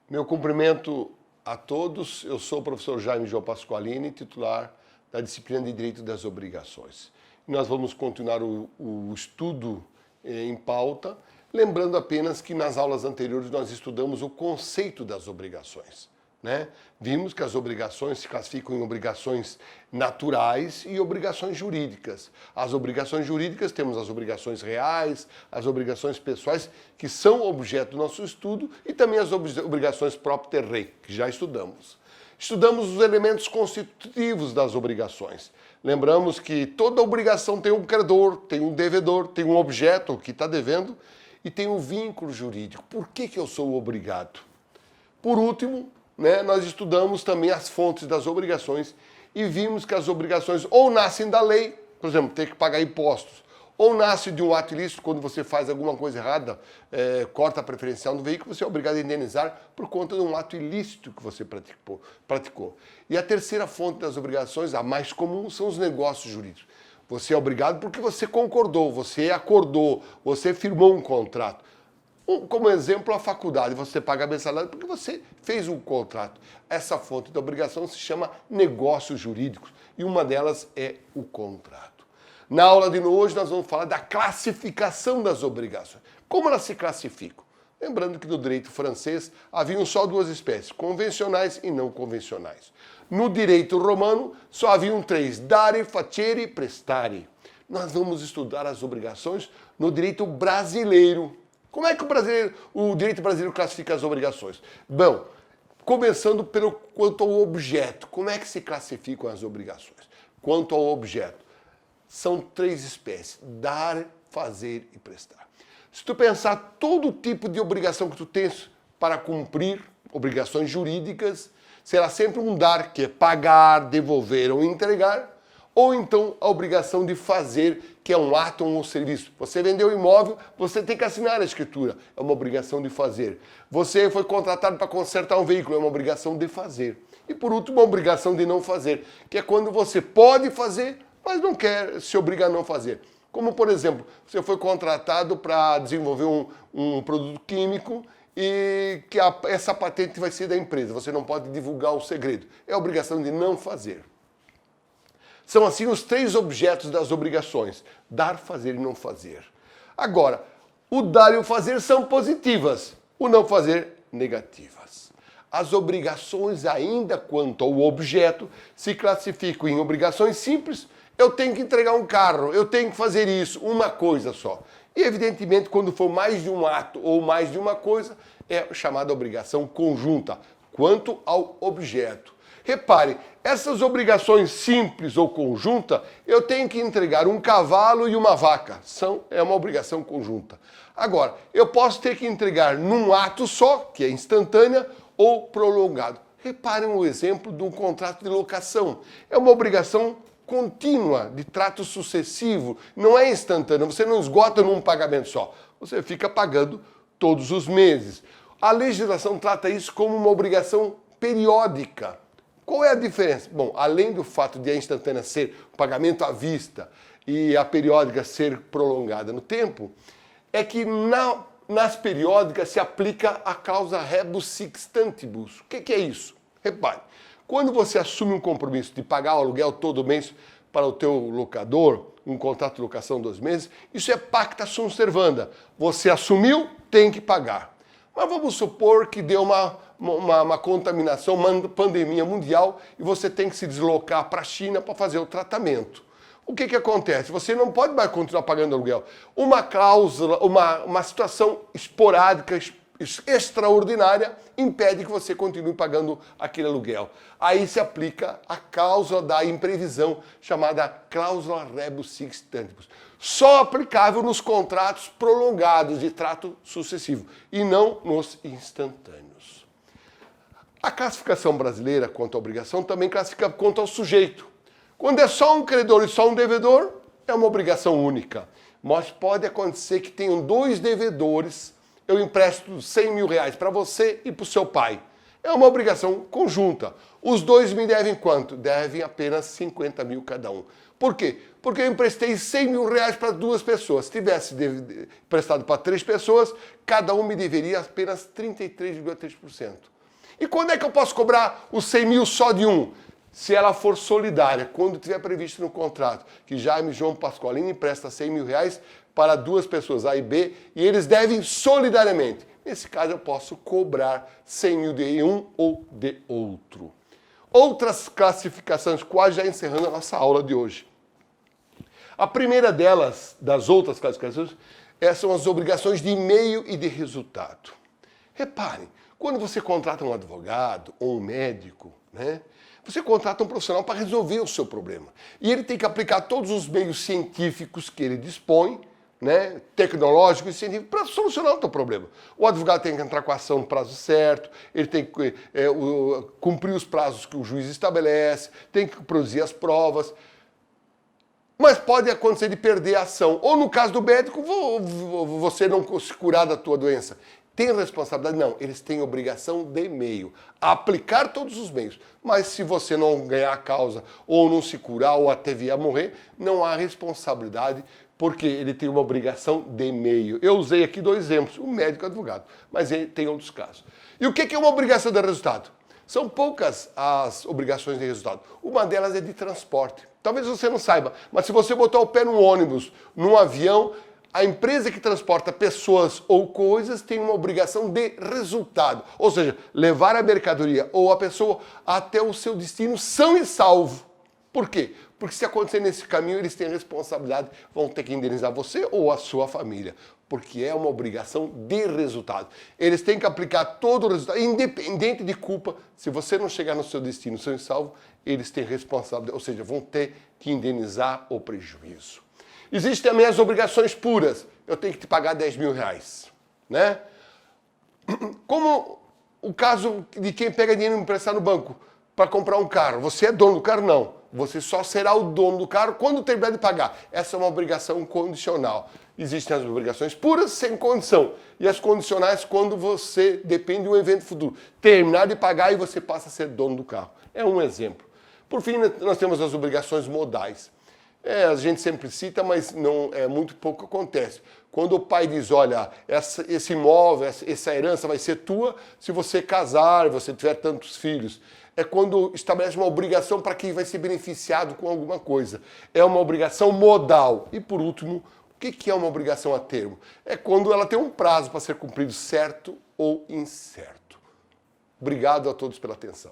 Meu cumprimento a todos. Eu sou o professor Jaime João Pasqualini, titular da disciplina de Direito das Obrigações. Nós vamos continuar o estudo em pauta, lembrando apenas que nas aulas anteriores nós estudamos o conceito das obrigações. Vimos que as obrigações se classificam em obrigações naturais e obrigações jurídicas. As obrigações jurídicas, temos as obrigações reais, as obrigações pessoais, que são objeto do nosso estudo, e também as obrigações propter rei, que já estudamos. Estudamos os elementos constitutivos das obrigações. Lembramos que toda obrigação tem um credor, tem um devedor, tem um objeto que está devendo e tem um vínculo jurídico. Por que eu sou obrigado? Por último, nós estudamos também as fontes das obrigações e vimos que as obrigações ou nascem da lei, por exemplo, ter que pagar impostos, ou nasce de um ato ilícito, quando você faz alguma coisa errada, corta a preferencial no veículo, você é obrigado a indenizar por conta de um ato ilícito que você praticou. E a terceira fonte das obrigações, a mais comum, são os negócios jurídicos. Você é obrigado porque você concordou, você acordou, você firmou um contrato. Como exemplo, a faculdade, você paga a mensalidade porque você fez um contrato. Essa fonte de obrigação se chama negócios jurídicos e uma delas é o contrato. Na aula de hoje nós vamos falar da classificação das obrigações. Como elas se classificam? Lembrando que no direito francês haviam só duas espécies, convencionais e não convencionais. No direito romano só haviam três, dare, facere e prestare. Nós vamos estudar as obrigações no direito brasileiro. Como é que o direito brasileiro classifica as obrigações? Bom, começando quanto ao objeto. Como é que se classificam as obrigações? Quanto ao objeto, são três espécies, dar, fazer e prestar. Se tu pensar todo tipo de obrigação que tu tens para cumprir, obrigações jurídicas, será sempre um dar, que é pagar, devolver ou entregar, ou então a obrigação de fazer, que é um ato ou um serviço. Você vendeu um imóvel, você tem que assinar a escritura. É uma obrigação de fazer. Você foi contratado para consertar um veículo, é uma obrigação de fazer. E por último, uma obrigação de não fazer, que é quando você pode fazer, mas não quer se obrigar a não fazer. Como, por exemplo, você foi contratado para desenvolver um produto químico e que essa patente vai ser da empresa. Você não pode divulgar o segredo. É a obrigação de não fazer. São assim os três objetos das obrigações, dar, fazer e não fazer. Agora, o dar e o fazer são positivas, o não fazer, negativas. As obrigações, ainda quanto ao objeto, se classificam em obrigações simples. Eu tenho que entregar um carro, eu tenho que fazer isso, uma coisa só. E, evidentemente, quando for mais de um ato ou mais de uma coisa, é chamada obrigação conjunta, quanto ao objeto. Repare, essas obrigações simples ou conjunta, eu tenho que entregar um cavalo e uma vaca. É uma obrigação conjunta. Agora, eu posso ter que entregar num ato só, que é instantânea, ou prolongado. Reparem o exemplo de um contrato de locação. É uma obrigação contínua, de trato sucessivo, não é instantânea. Você não esgota num pagamento só. Você fica pagando todos os meses. A legislação trata isso como uma obrigação periódica. Qual é a diferença? Bom, além do fato de a instantânea ser pagamento à vista e a periódica ser prolongada no tempo, é que nas periódicas se aplica a cláusula rebus sic stantibus. O que é isso? Repare, quando você assume um compromisso de pagar o aluguel todo mês para o teu locador, um contrato de locação 2 meses, isso é pacta sunt servanda. Você assumiu, tem que pagar. Mas vamos supor que deu uma contaminação, uma pandemia mundial e você tem que se deslocar para a China para fazer o tratamento. O que acontece? Você não pode mais continuar pagando aluguel. Uma cláusula, uma situação esporádica, extraordinária, impede que você continue pagando aquele aluguel. Aí se aplica a cláusula da imprevisão, chamada cláusula rebus sic stantibus. Só aplicável nos contratos prolongados de trato sucessivo e não nos instantâneos. A classificação brasileira quanto à obrigação também classifica quanto ao sujeito. Quando é só um credor e só um devedor, é uma obrigação única. Mas pode acontecer que tenham 2 devedores, eu empresto 100 mil reais para você e para o seu pai. É uma obrigação conjunta. Os 2 me devem quanto? Devem apenas 50 mil cada um. Por quê? Porque eu emprestei 100 mil reais para 2 pessoas. Se tivesse emprestado para 3 pessoas, cada um me deveria apenas 33,3%. E quando é que eu posso cobrar os 100 mil só de um? Se ela for solidária, quando tiver previsto no contrato que Jaime João Pasqualini empresta 100 mil reais para duas pessoas, A e B, e eles devem solidariamente. Nesse caso, eu posso cobrar 100 mil de um ou de outro. Outras classificações, quase já encerrando a nossa aula de hoje. A primeira delas, das outras classificações, são as obrigações de meio e de resultado. Reparem, quando você contrata um advogado ou um médico, né, você contrata um profissional para resolver o seu problema. E ele tem que aplicar todos os meios científicos que ele dispõe, né, tecnológicos e científicos, para solucionar o teu problema. O advogado tem que entrar com a ação no prazo certo, ele tem que cumprir os prazos que o juiz estabelece, tem que produzir as provas. Mas pode acontecer de perder a ação. Ou no caso do médico, você não se curar da tua doença. Tem responsabilidade? Não, eles têm obrigação de meio. Aplicar todos os meios. Mas se você não ganhar a causa, ou não se curar, ou até vier a morrer, não há responsabilidade, porque ele tem uma obrigação de meio. Eu usei aqui dois exemplos, o médico e o advogado, mas tem outros casos. E o que é uma obrigação de resultado? São poucas as obrigações de resultado. Uma delas é de transporte. Talvez você não saiba, mas se você botar o pé num ônibus, num avião, a empresa que transporta pessoas ou coisas tem uma obrigação de resultado. Ou seja, levar a mercadoria ou a pessoa até o seu destino são e salvo. Por quê? Porque se acontecer nesse caminho, eles têm a responsabilidade, vão ter que indenizar você ou a sua família. Porque é uma obrigação de resultado. Eles têm que aplicar todo o resultado, independente de culpa. Se você não chegar no seu destino são e salvo, eles têm responsabilidade, ou seja, vão ter que indenizar o prejuízo. Existem também as obrigações puras. Eu tenho que te pagar 10 mil reais, né? Como o caso de quem pega dinheiro emprestado no banco para comprar um carro. Você é dono do carro? Não. Você só será o dono do carro quando terminar de pagar. Essa é uma obrigação condicional. Existem as obrigações puras sem condição. E as condicionais quando você depende de um evento futuro. Terminar de pagar e você passa a ser dono do carro. É um exemplo. Por fim, nós temos as obrigações modais. A gente sempre cita, mas não é muito pouco acontece. Quando o pai diz, olha, esse imóvel, essa herança vai ser tua se você casar, você tiver tantos filhos. É quando estabelece uma obrigação para quem vai ser beneficiado com alguma coisa. É uma obrigação modal. E por último, o que é uma obrigação a termo? É quando ela tem um prazo para ser cumprido, certo ou incerto. Obrigado a todos pela atenção.